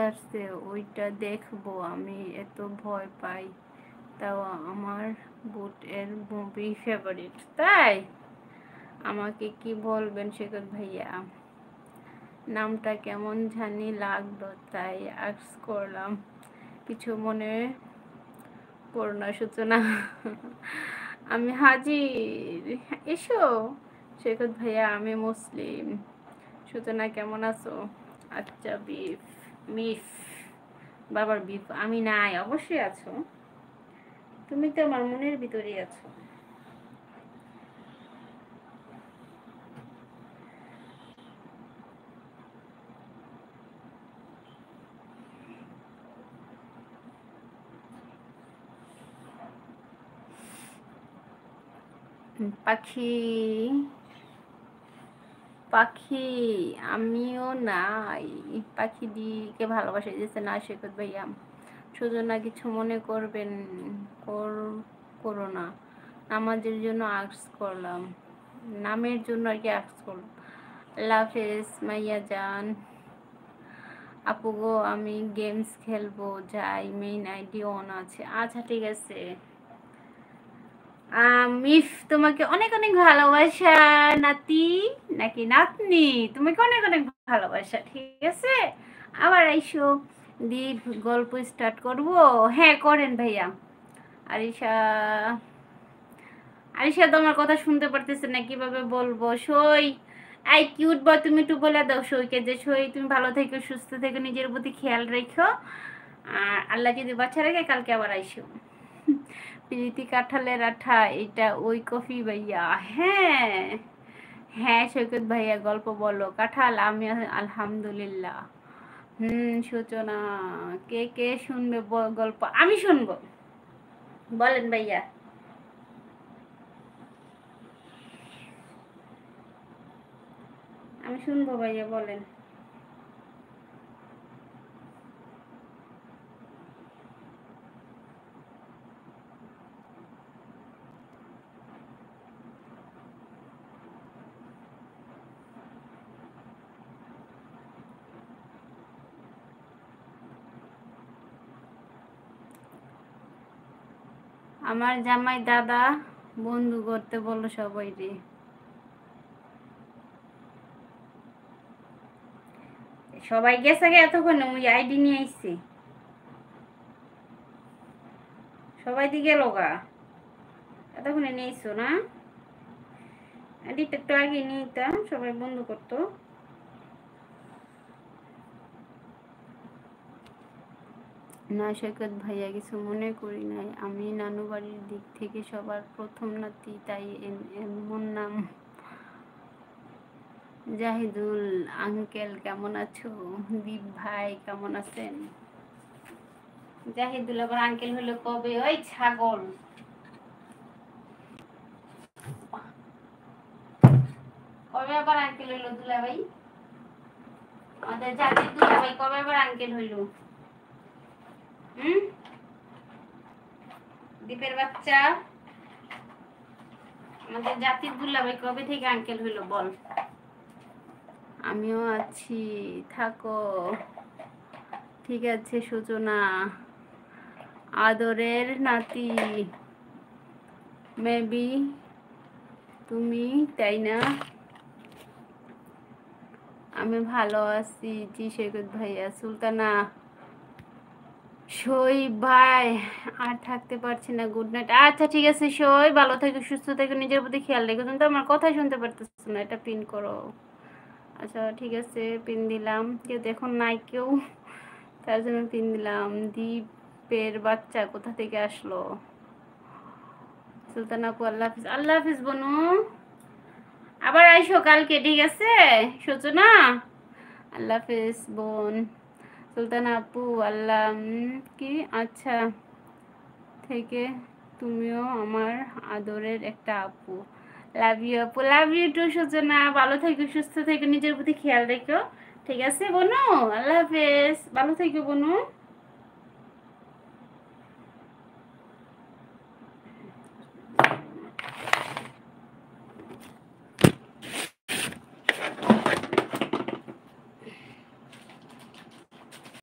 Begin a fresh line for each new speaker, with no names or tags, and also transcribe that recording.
আসছে, ওইটা দেখবো। আমি এত ভয় পাই, তাও আমার বুট এর মুভি ফেভারিট। তাই আমাকে কি বলবেন শেখর ভাইয়া? নামটা কেমন জানি লাগলো, তাই আস্ক করলাম। কিছু মনে করো না সূচনা। আমি হাজির, এসো। শেখর ভাইয়া, আমি মুসলিম। সূচনা কেমন আছো? আচ্ছা, বিফ মিফ বাবার বিফ আমি নাই, অবশ্যই আছো। তুমি তো আমার মনের ভিতরেই আছো। পাখি পাখি আমিও নাই। পাখি দিকে ভালোবাসা দিয়েছে না শেখর ভাইয়া। সুজনা কিছু মনে করবেন, করো না। নামাজের জন্য আর্টস করলাম, নামের জন্য আর কি আর্টস করলাম। আল্লাহ হাফেজ মাইয়া জান। আপু গো, আমি গেমস খেলবো যাই, মেইন আইডি অন আছে। আচ্ছা ঠিক আছে। মিফ, তোমাকে অনেক অনেক ভালোবাসা নাতি, নাকি নাতনি, তোমাকে অনেক অনেক ভালোবাসা। ঠিক আছে, আবার আইসো। দীপ গল্প স্টার্ট করবো? হ্যাঁ করেন ভাইয়া। আরিশা, আরিশা তোমার কথা শুনতে পারতেছে না, কিভাবে বলবো? সই, আই কিউট বয়, তুমি একটু বলে দাও সইকে যে সই তুমি ভালো থেকো, সুস্থ থেকো, নিজের প্রতি খেয়াল রেখো। আর আল্লাহ যদি বাচ্চা রেখে কালকে আবার আইসো। প্রীতি কাঁঠালের আঠা, এটা ওই কফি ভাইয়া? হ্যাঁ হ্যাঁ সৈকত ভাইয়া, গল্প বলো। কাঁঠাল, আমি আলহামদুলিল্লাহ। সূচনা, কে কে শুনবে গল্প? আমি শুনবো, বলেন ভাইয়া। আমি শুনবো ভাইয়া, বলেন। আমার জামাই দাদা বন্ধু করতে বললো সবাই রে। সবাই গেছে গে এতক্ষণ, ওই আইডি নিয়ে আইছি। সবাই দিকে লগা এতক্ষণে নিয়ে আইসো না? আইডিটা একটু আগে নিয়ে নিতাম, সবাই বন্ধু করতো। না সৈকত ভাইয়া, কিছু মনে করি নাই। আমি নানু বাড়ির দিক থেকে সবার প্রথম নাতি, তাই এমন নাম। জাহিদুল আঙ্কেল কেমন আছো? দীপ ভাই কেমন আছেন? জাহিদুল আবার আঙ্কেল হলো কবে? ওই ছাগল, কবে আবার আঙ্কেল হইলো দুলা ভাই? আমাদের জাতির দুলা ভাই কবে আবার আঙ্কেল হইলো? হুম, দীপের বাচ্চা, আমাদের জাতির দুলা ভাই কবে থেকে আঙ্কেল হইলো বল? আমিও আছি, থাকো। ঠিক আছে সূচনা, আদরের নাতি, মেবি তুমি, তাই না? আমি ভালো আছি জি সৈকত ভাইয়া। সুলতানা, সই ভাই আর থাকতে পারছি না, গুড নাইট। আচ্ছা ঠিক আছে সই, ভালো থেকো, সুস্থ থেকো, নিজের প্রতি খেয়াল রেখো। তুমি তো আমার কথাই শুনতে পারতেছো না, এটা পিন করো। আচ্ছা ঠিক আছে, পিন দিলাম। কেউ দেখুন নাই কেউ, তার জন্য পিন দিলাম। দীপের বাচ্চা কোথা থেকে আসলো? সুলতান আপু, আল্লাহ হাফিজ। আল্লাহ হাফিজ বনু, আবার আইসো কালকে, ঠিক আছে সূচনা? আল্লাহ হাফিজ বোন। সুলতান আপু, আল্লাহ কি আচ্ছা থেকে তুমিও আমার আদরের একটা আপু। লাভ ইউ আপু, লাভ ইউ টু সূচনা। ভালো থেকো, সুস্থ থেকো, নিজের প্রতি খেয়াল রেখো। ঠিক আছে বনু, আল্লাহ হাফেজ, ভালো থেকো বনু।